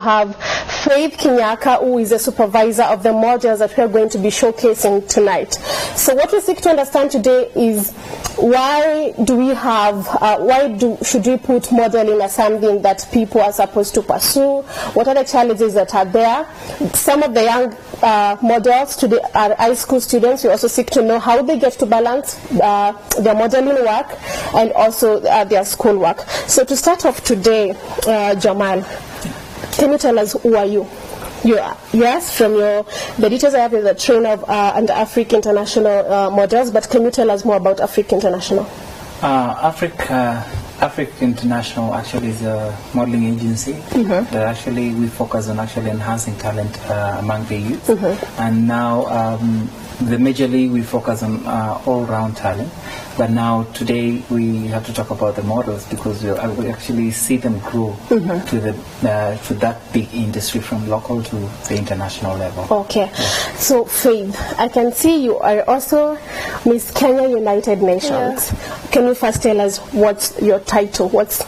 have Faith Kinyaka, who is a supervisor of the models that we are going to be showcasing tonight. So what we seek to understand today is why do we have, should we put modeling as something that people are supposed to pursue? What are the challenges that are there? Some of the young models today are high school students. We also seek to know how they get to balance their modeling work and also their school work. So to start off today, Jamal, can you tell us who are you? Yes, from the details I have is a trainer of and Affrik International Models, but can you tell us more about Affrik International? Affrik International actually is a modeling agency that actually we focus on actually enhancing talent among the youth, and now majorly we focus on all-round talent. But now today we have to talk about the models because we actually see them grow to that big industry from local to the international level. Okay, so Faith, I can see you are also Miss Kenya United Nations. Can you first tell us what's your title? What's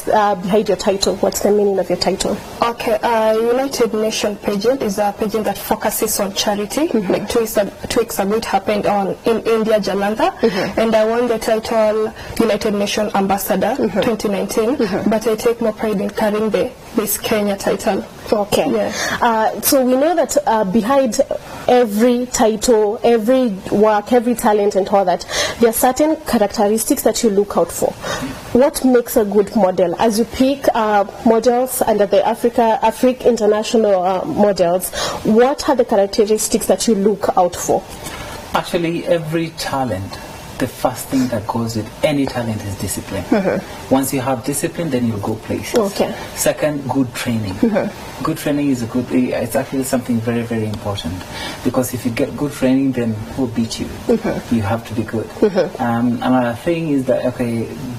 behind your title? What's the meaning of your title? Okay, United Nations pageant is a pageant that focuses on charity. Like 2 weeks ago it happened in India, Jalandhar, and I won the title United Nations Ambassador 2019, but I take more pride in carrying the Miss Kenya title. Okay. Yeah. So we know that behind every title, every work, every talent and all that, there are certain characteristics that you look out for. What makes a good model? As you pick models under the Affrik International Models, what are the characteristics that you look out for? Actually, every talent, the first thing that goes with any talent is discipline. Once you have discipline, then you'll go places. Okay. Second, good training. Good training is it's actually something very, very important, because if you get good training, then who'll beat you? You have to be good. Another thing is that,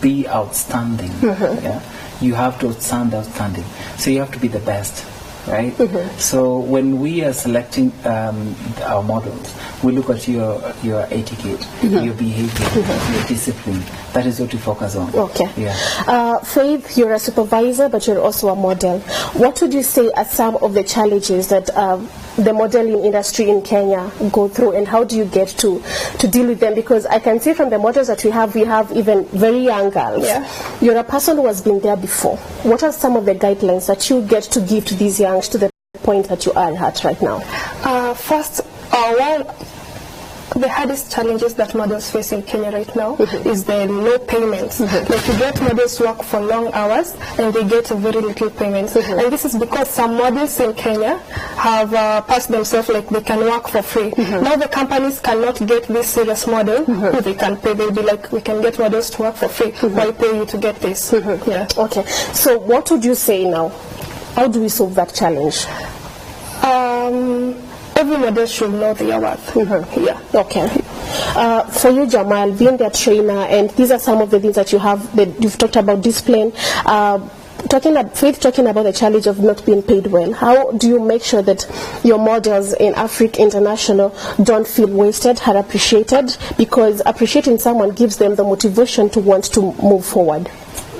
be outstanding. You have to stand outstanding. So you have to be the best. Right? So when we are selecting our models, we look at your etiquette, your behavior, your discipline. That is what we focus on. Okay. Yeah. Faith, you're a supervisor, but you're also a model. What would you say are some of the challenges that the modeling industry in Kenya go through, and how do you get to deal with them? Because I can see from the models that we have even very young girls. You're a person who has been there before. What are some of the guidelines that you get to give to these young to the point that you are at right now? First, the hardest challenges that models face in Kenya right now is the low payments. Like you get models work for long hours and they get very little payments. And this is because some models in Kenya have passed themselves like they can work for free. Now the companies cannot get this serious model who they can pay. They'll be like, we can get models to work for free. Why pay you to get this? Yeah. Okay. So what would you say now? How do we solve that challenge? Every model should know their worth. Okay. For you, Jamal, being their trainer, and these are some of the things that you have, that you've talked about discipline, Faith talking about the challenge of not being paid well. How do you make sure that your models in Affrik International don't feel wasted, are appreciated? Because appreciating someone gives them the motivation to want to move forward.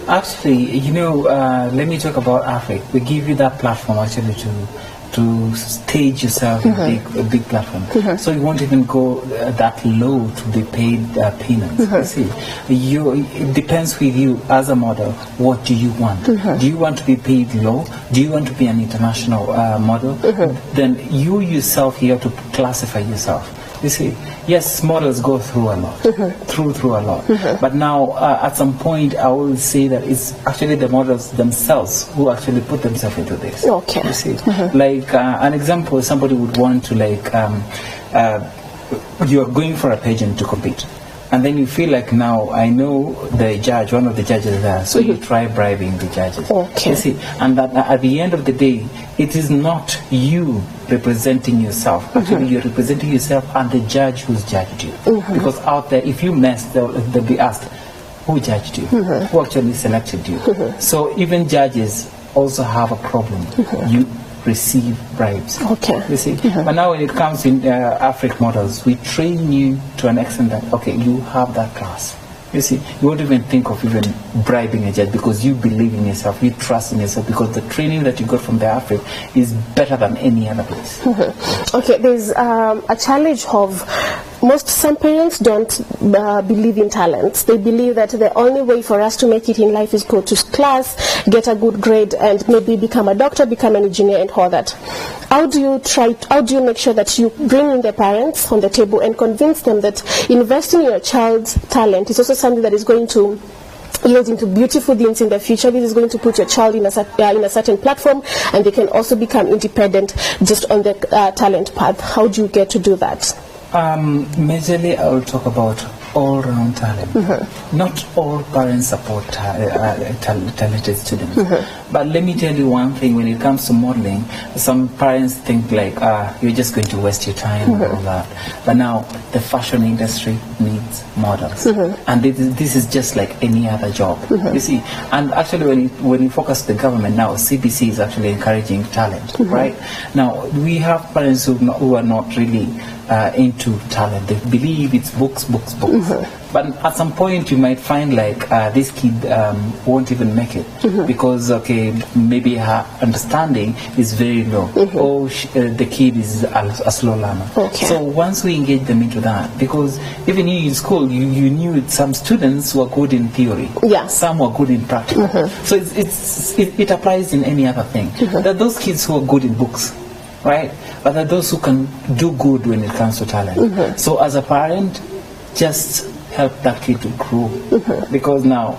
Actually, let me talk about Affrik. We give you that platform actually to stage yourself in a big platform. So you won't even go that low to be paid peanuts. See, it depends with you as a model. What do you want? Do you want to be paid low? Do you want to be an international model? Then you yourself, you have to classify yourself. You see, yes, models go through a lot, through a lot. But now, at some point, I will say that it's actually the models themselves who actually put themselves into this. Okay. You see, like an example, somebody would want to you're going for a pageant to compete. And then you feel like, now I know the judge, one of the judges there, so you try bribing the judges. Okay. You see, and that at the end of the day, it is not you representing yourself. Actually, you're representing yourself and the judge who's judged you. Because out there, if you mess, they'll be asked, who judged you? Who actually selected you? So even judges also have a problem. You receive bribes. Okay. You see? But now when it comes in Affrik Models, we train you to an extent that, you have that class. You see, you won't even think of even bribing a judge because you believe in yourself, you trust in yourself, because the training that you got from the Affrik is better than any other place. Okay, there's a challenge of some parents don't believe in talents. They believe that the only way for us to make it in life is go to class, get a good grade, and maybe become a doctor, become an engineer, and all that. How do you make sure that you bring in the parents on the table and convince them that investing in your child's talent is also something that is going to yield into beautiful things in the future? This is going to put your child in a certain platform, and they can also become independent just on the talent path. How do you get to do that? Majorly, I will talk about all-round talent. Not all parents support talented students. But let me tell you one thing, when it comes to modeling, some parents think like, you're just going to waste your time and all that. But now, the fashion industry needs models. And this is just like any other job. You see, and actually when you focus the government now, CBC is actually encouraging talent, right? Now, we have parents who are not really into talent. They believe it's books. But at some point you might find like this kid won't even make it because maybe her understanding is very low, or the kid is a slow learner. So once we engage them into that, because even you in school you knew some students were good in theory, some were good in practice. So it applies in any other thing. There are those kids who are good in books, right? But there are those who can do good when it comes to talent. So as a parent, just help that kid to grow. Because now,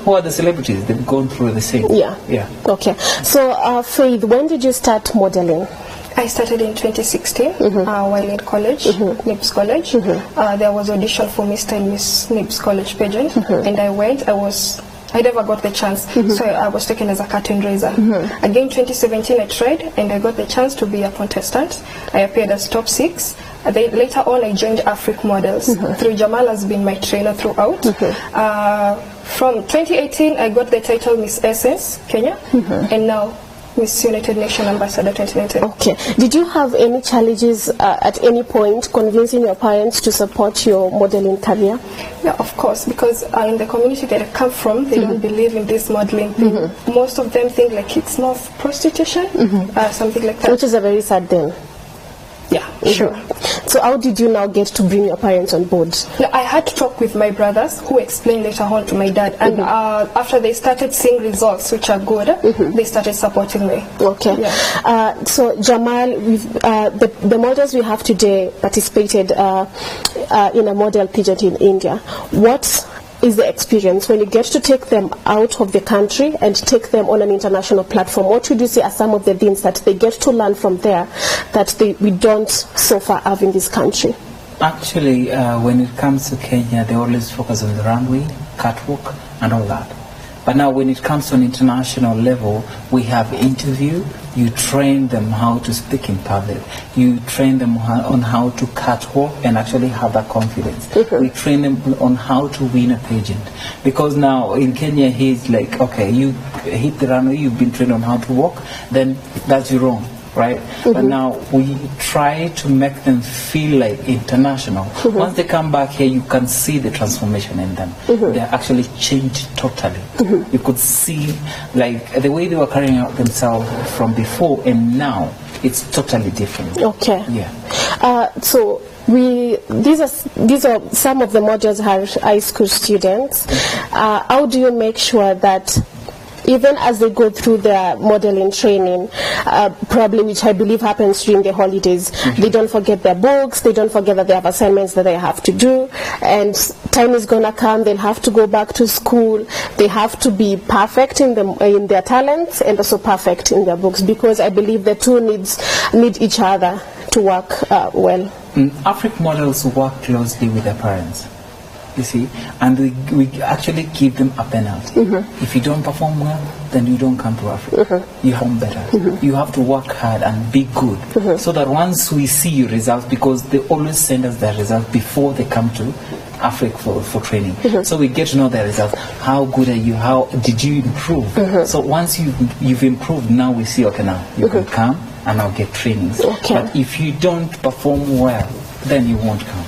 who are the celebrities? They've gone through the same. Okay. So, Faith, when did you start modeling? I started in 2016 while in college, NIBS College. There was audition for Mr. and Miss NIBS College pageant, and I went. I never got the chance, so I was taken as a curtain raiser. Again, 2017 I tried, and I got the chance to be a contestant. I appeared as top 6. Later on I joined Affrik Models. Through Jamal has been my trainer throughout. From 2018 I got the title Miss Essence Kenya, and now Miss United Nations Ambassador 2019. Okay. Did you have any challenges at any point convincing your parents to support your modeling career? Yeah, of course, because in the community that I come from, they don't believe in this modeling thing. Most of them think like it's more of prostitution, something like that. Which is a very sad thing. Yeah, sure. So how did you now get to bring your parents on board? No, I had to talk with my brothers, who explained later on to my dad. And after they started seeing results which are good, they started supporting me. Okay. Yeah. So Jamal, the models we have today participated in a model pageant in India. What is the experience when you get to take them out of the country and take them on an international platform? What would you say are some of the things that they get to learn from there that we don't so far have in this country? Actually, when it comes to Kenya, they always focus on the runway, catwalk, and all that. But now when it comes to an international level, we have interview, you train them how to speak in public, you train them on how to catwalk and actually have that confidence. We train them on how to win a pageant. Because now in Kenya, he's like, okay, you hit the runway, you've been trained on how to walk, then that's your own. Right? But now we try to make them feel like international. Once they come back here, you can see the transformation in them. They're actually changed totally. You could see like the way they were carrying out themselves from before and now, it's totally different. Okay. Yeah. So these are some of the modules are high school students. How do you make sure that even as they go through their modeling training, probably which I believe happens during the holidays, they don't forget their books, they don't forget that they have assignments that they have to do, and time is going to come, they'll have to go back to school, they have to be perfect in their talents and also perfect in their books, because I believe the two need each other to work well. Affrik Models work closely with their parents. You see, and we actually give them a penalty. If you don't perform well, then you don't come to Africa. You perform better. You have to work hard and be good, so that once we see your results, because they always send us their results before they come to Affrik for training. So we get to know their results. How good are you? How did you improve? So once you've improved, now we see, okay, now you can come and now get trainings. But if you don't perform well, then you won't come.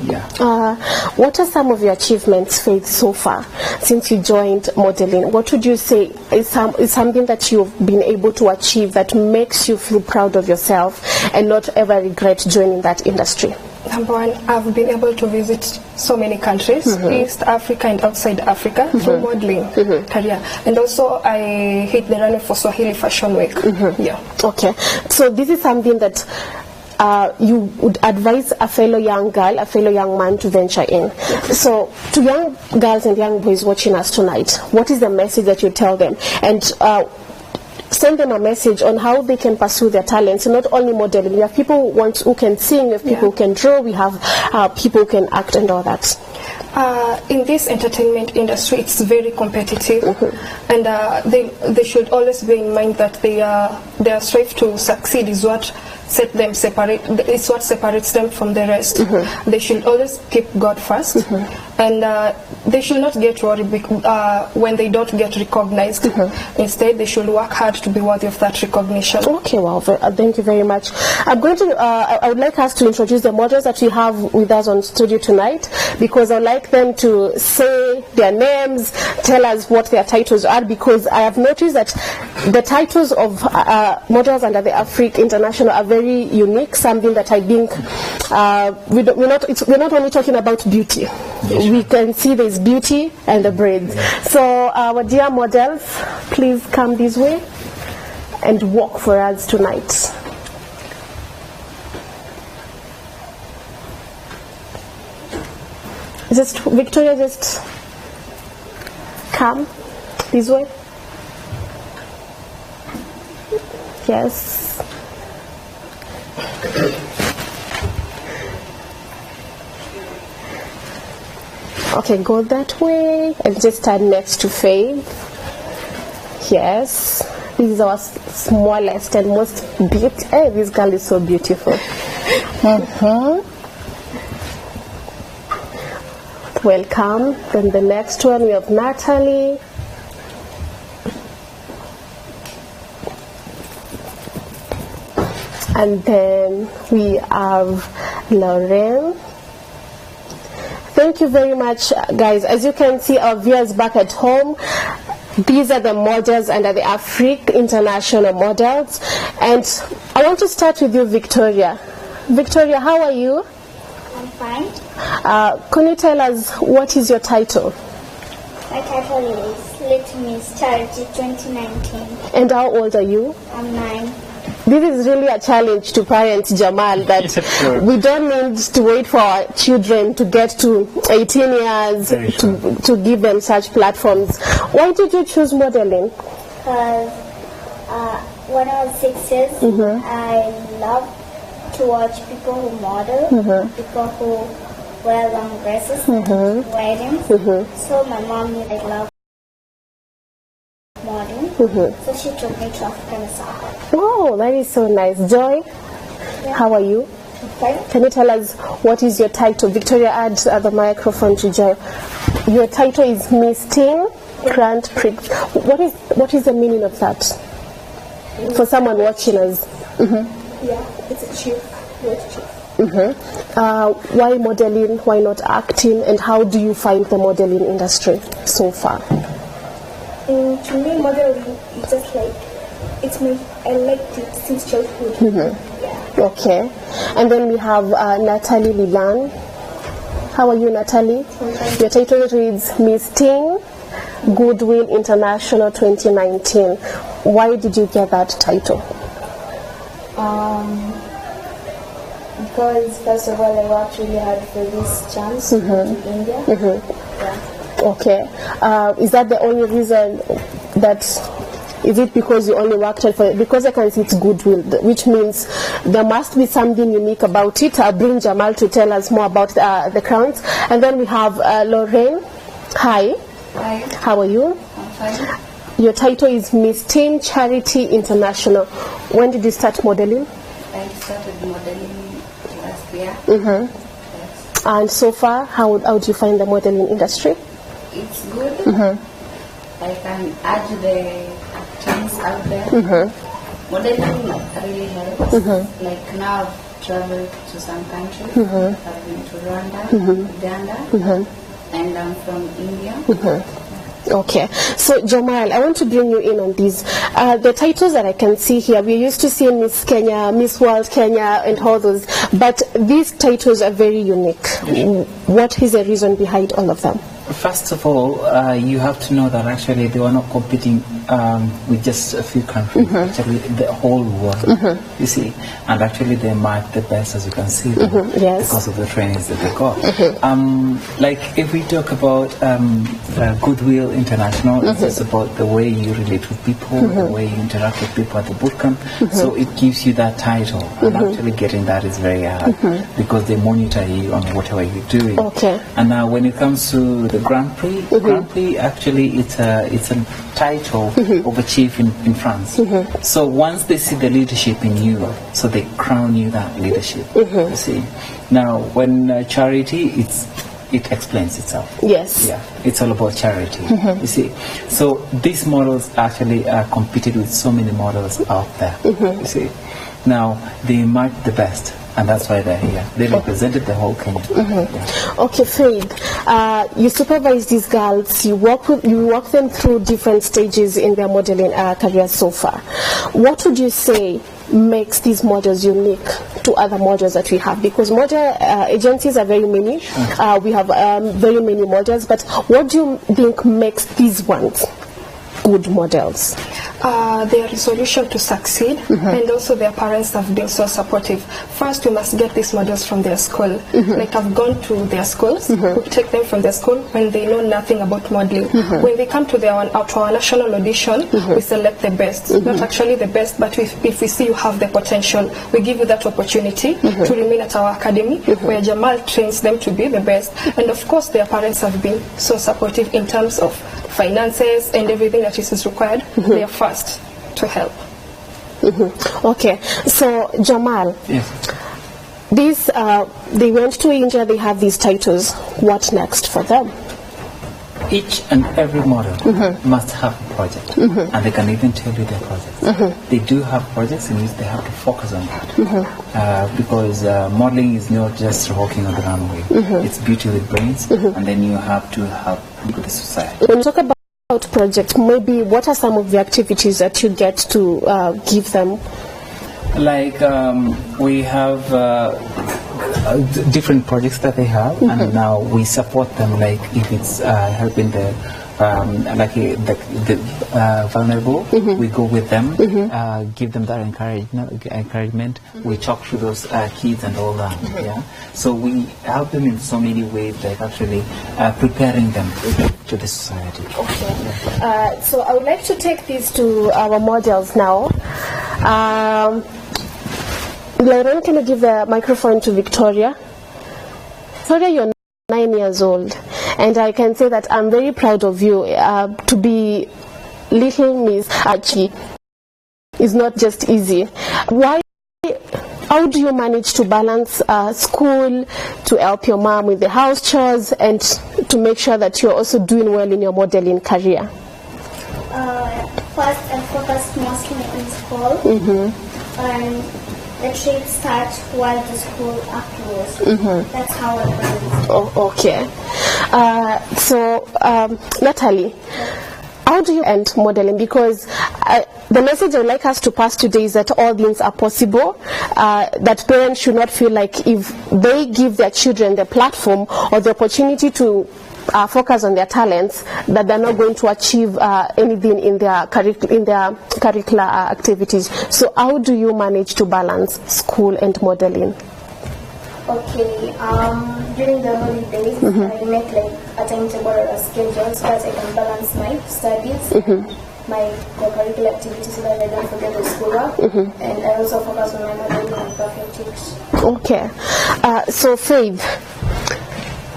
Yeah. What are some of your achievements, Faith, so far since you joined modeling? What would you say is something that you've been able to achieve that makes you feel proud of yourself and not ever regret joining that industry? Number one, I've been able to visit so many countries, East Africa and outside Africa, through modeling career. And also, I hit the running for Swahili Fashion Week. Yeah. Okay. So this is something that you would advise a fellow young girl, a fellow young man to venture in. So to young girls and young boys watching us tonight, what is the message that you tell them? And send them a message on how they can pursue their talents. Not only modeling, we have people who can sing, we have people who can draw, we have people who can act and all that. In this entertainment industry, it's very competitive, and they should always bear in mind that their strive to succeed is what set them separate. It's what separates them from the rest. They should always keep God first, and they should not get worried when they don't get recognized. Instead, they should work hard to be worthy of that recognition. Okay, well, thank you very much. I'm going to. I would like us to introduce the models that we have with us on studio tonight, because I'd like them to say their names, tell us what their titles are, because I have noticed that the titles of models under the Affrik International are very unique, something that I think we're not only talking about beauty. Yes, we can see there's beauty and the braids. So our dear models, please come this way and walk for us tonight. Just Victoria, just come this way. Yes. Okay, go that way and just stand next to Faith. Yes. This is our smallest and most beautiful. Hey, this girl is so beautiful. Welcome. Then the next one we have Natalie. And then we have Lauren. Thank you very much, guys. As you can see, our viewers back at home, these are the models under the Affrik International Models. And I want to start with you, Victoria. Victoria, how are you? I'm fine. Can you tell us what is your title? My title is Little Miss Charity 2019. And how old are you? I'm 9. This is really a challenge to parents, Jamal, that we don't need to wait for our children to get to 18 years to give them such platforms. Why did you choose modeling? Because when I was 6 years, I loved to watch people who model, people who wear long dresses, weddings. So my mom knew I loved modeling, so she took me to Afrika Nasaha. Oh, that is so nice. Joy, how are you? Okay. Can you tell us what is your title? Victoria, add the microphone to Joy. Your title is Miss Teen Grand Prix. What is the meaning of that for someone watching us? Yeah, it's a chief. Why modeling? Why not acting? And how do you find the modeling industry so far? To me, modeling is just like, I liked it since childhood. Okay. And then we have Natalie Lilan. How are you, Natalie? Your title reads Miss Teen Goodwill International 2019. Why did you get that title? Because first of all, I worked really hard for this chance to India. Okay. Is that the only reason is it because you only worked hard for it? Because I can see it's goodwill, which means there must be something unique about it. I'll bring Jamal to tell us more about the crowns. And then we have Lorraine. Hi. Hi. How are you? I'm fine. Your title is Miss Teen Charity International. When did you start modeling? I started modeling last year. Yes. And so far, how do you find the modeling industry? It's good. I can add the chance out there. Modeling really helps. Like now I've traveled to some countries. I've been to Rwanda, Uganda, and I'm from India. Okay, so Jamal, I want to bring you in on these. The titles that I can see here, we're used to seeing Miss Kenya, Miss World Kenya, and all those, but these titles are very unique. What is the reason behind all of them? First of all, you have to know that actually they were not competing with just a few countries, actually the whole world, you see, and actually they marked the best, as you can see, yes, because of the trainings that they got. Like if we talk about Goodwill International, it's just about the way you relate with people, the way you interact with people at the bootcamp, so it gives you that title, and actually getting that is very hard, because they monitor you on whatever you're doing. Okay. And now when it comes to the Grand Prix, Grand Prix actually it's a title of a chief in France. So once they see the leadership in you, so they crown you that leadership. You see. Now when charity, it explains itself. Yes. Yeah, it's all about charity. You see. So these models actually competed with so many models out there. You see. Now they marked the best. And that's why they're here. They represented the whole Kenya. Yeah. Okay, Faith, you supervise these girls. You walk them through different stages in their modeling career so far. What would you say makes these models unique to other models that we have? Because model agencies are very many. We have very many models. But what do you think makes these ones good models? Their resolution to succeed, and also their parents have been so supportive. First, we must get these models from their school. Like I've gone to their schools, we take them from their school when they know nothing about modeling. When they come to our national audition, we select the best. Not actually the best, but if we see you have the potential, we give you that opportunity to remain at our academy, where Jamal trains them to be the best. And of course, their parents have been so supportive in terms of finances and everything that is required. They are first to help. Okay, so Jamal, these they went to India, they have these titles. What next for them? Each and every model must have a project, and they can even tell you their projects. They do have projects in which they have to focus on that, because modeling is not just walking on the runway. It's beauty with brains, and then you have to help the society. When you talk about projects, maybe what are some of the activities that you get to give them? Like we have different projects that they have, and now we support them. Like if it's helping the vulnerable, we go with them, give them that encouragement. We talk to those kids and all that. Yeah, so we help them in so many ways, like actually preparing them to the society. Okay. So I would like to take these to our models now. Lauren, can you give the microphone to Victoria? Victoria, you're 9 years old, and I can say that I'm very proud of you. To be little Miss Archie is not just easy. How do you manage to balance school, to help your mom with the house chores, and to make sure that you're also doing well in your modeling career? First, I focus mostly on school, and the trip starts while the school afterwards. That's how I balance. Oh, okay. So, Natalie, how do you end modeling? Because the message I would like us to pass today is that all things are possible, that parents should not feel like if they give their children the platform or the opportunity to focus on their talents, that they're not going to achieve anything in their curricular activities. So how do you manage to balance school and modeling? Okay, during the holidays, I make like a timetable or a schedule so that I can balance my studies, my curricular activities, so that I don't forget the schoolwork, and I also focus on my modeling and perfect tips. Okay, so Faith,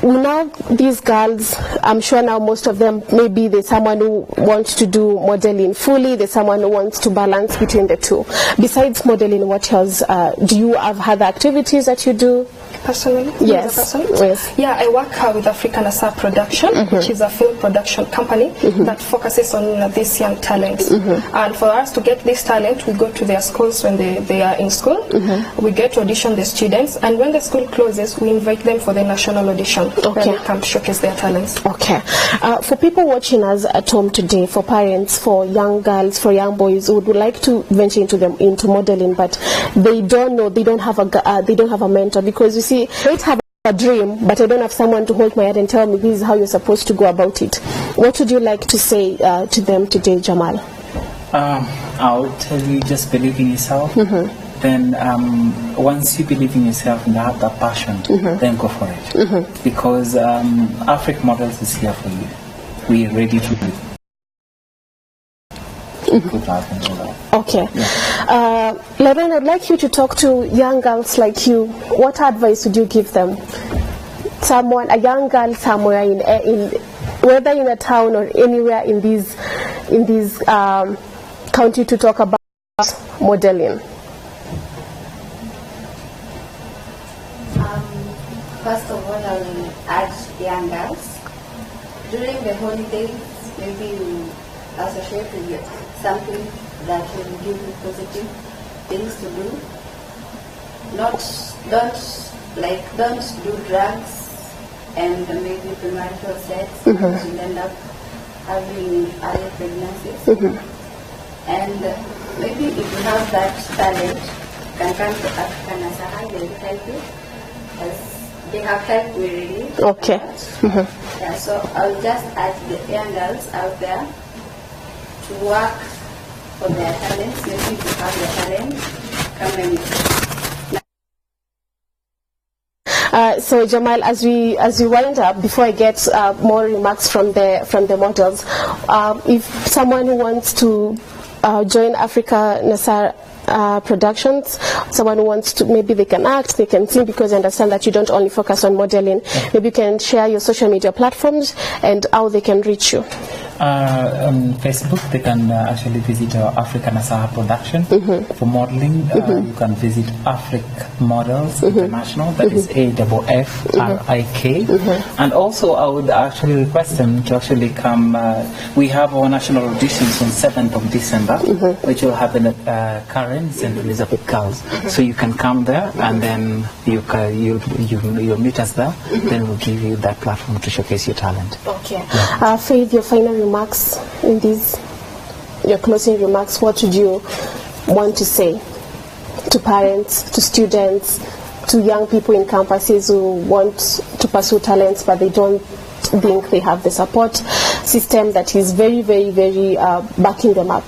now these girls, I'm sure now most of them, maybe there's someone who wants to do modeling fully, there's someone who wants to balance between the two. Besides modeling, what else? Do you have other activities that you do? Personally? Yes. As a person? Yes. Yeah, I work with Afrika Nasaha Production, which is a film production company that focuses on these young talents. And for us to get this talent, we go to their schools when they are in school. We get to audition the students, and when the school closes, we invite them for the national audition, where they come showcase their talents. Okay. For people watching us at home today, for parents, for young girls, for young boys who would like to venture into modeling, but they don't know, they don't have a mentor, because you see, they have a dream, but I don't have someone to hold my hand and tell me this is how you're supposed to go about it. What would you like to say to them today, Jamal? I would tell you, just believe in yourself. Then once you believe in yourself and you have that passion, then go for it. Because Affrik Models is here for you. We're ready to do. Okay. Lauren, I'd like you to talk to young girls like you. What advice would you give them? A young girl somewhere in whether in a town or anywhere in these county, to talk about modeling. First of all, I will urge young girls, during the holidays, maybe you associate with something that will give you positive things to do. Don't do drugs and maybe premarital sex, because you'll end up having early pregnancies. And maybe if you have that talent, you can come to Afrika Nasaha, they will help you. As they have helped me really. Okay. Yeah, so I'll just ask the young girls out there to work for their talents. Maybe if you have your talent, come and so Jamal, as we wind up, before I get more remarks from the models, if someone who wants to join Afrika Nasaha Productions, someone who wants to, maybe they can act, they can sing, because I understand that you don't only focus on modeling. Maybe you can share your social media platforms and how they can reach you. On Facebook, they can actually visit our Afrika Nasaha Production. For modeling, you can visit Affrik Models International, that is AFFRIK. And also, I would actually request them to actually come. We have our national auditions on 7th of December, which will happen at Karen St. Elizabeth Girls. So you can come there, and then you'll meet us there. Then we'll give you that platform to showcase your talent. Okay. Faith, your final remarks in these, your closing remarks, what would you want to say to parents, to students, to young people in campuses who want to pursue talents but they don't think they have the support system that is very, very, very backing them up?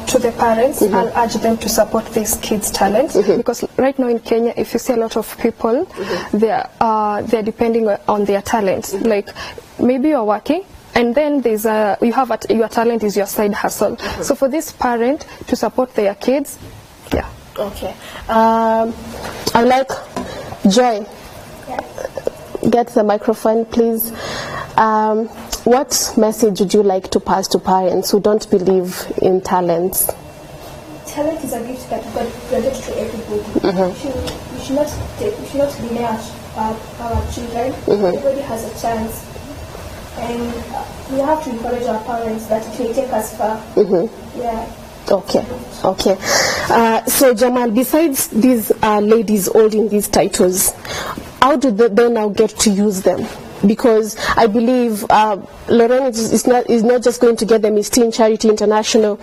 To the parents, I'll urge them to support these kids' talents, because right now in Kenya, if you see a lot of people, they're depending on their talents. Like maybe you're working, and then there's your talent is your side hustle. So for this parent to support their kids, yeah. Okay. I'd like Joy. Get the microphone, please. What message would you like to pass to parents who don't believe in talents? Talent is a gift that God granted to everybody. We should not deny our children. Everybody has a chance, and we have to encourage our parents that it may take us far. Yeah. Okay. So Jamal, besides these ladies holding these titles, how do they now get to use them? Because I believe Lauren is not just going to get the Miss Teen Charity International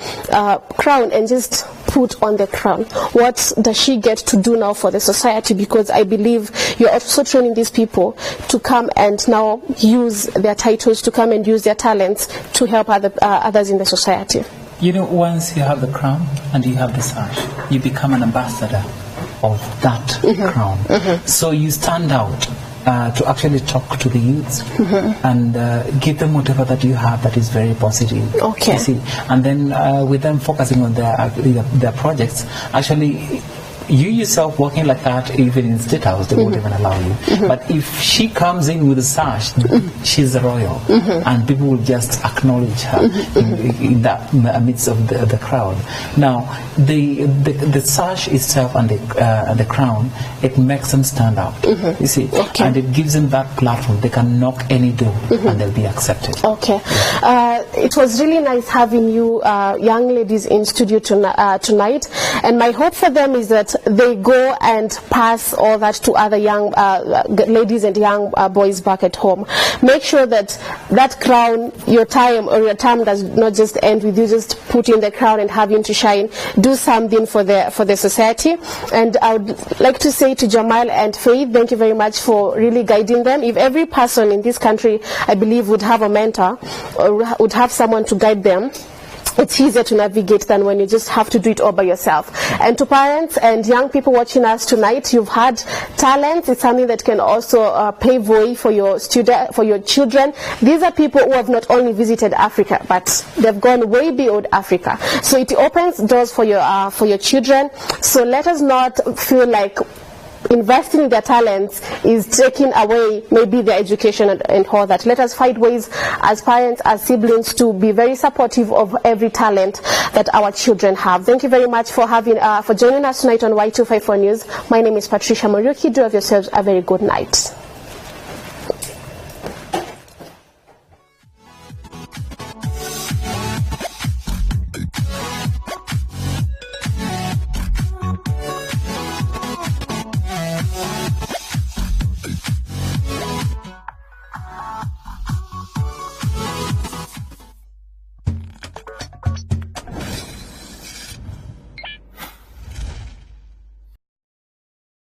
crown and just put on the crown. What does she get to do now for the society? Because I believe you're also training these people to come and now use their titles, to come and use their talents to help others in the society. You know, once you have the crown and you have the sash, you become an ambassador of that crown. So you stand out to actually talk to the youths and give them whatever that you have that is very positive. Okay. You see? And then with them focusing on their projects, actually you yourself walking like that, even in State House, they won't even allow you. But if she comes in with a sash, she's a royal, and people will just acknowledge her in that midst of the crowd. Now, the sash itself and the crown, it makes them stand out. You see, and it gives them that platform. They can knock any door and they'll be accepted. Okay. It was really nice having you young ladies in studio tonight, and my hope for them is that they go and pass all that to other young ladies and young boys back at home. Make sure that that crown, your time does not just end with you just putting the crown and having to shine. Do something for the society. And I would like to say to Jamal and Faith, thank you very much for really guiding them. If every person in this country, I believe, would have a mentor or would have someone to guide them, it's easier to navigate than when you just have to do it all by yourself. And to parents and young people watching us tonight, you've had talent. It's something that can also pave way for your children. These are people who have not only visited Africa, but they've gone way beyond Africa. So it opens doors for your children. So let us not feel like investing in their talents is taking away maybe their education and all that. Let us find ways as parents, as siblings, to be very supportive of every talent that our children have. Thank you very much for joining us tonight on Y254 News. My name is Patricia Muriuki. Do have yourselves a very good night.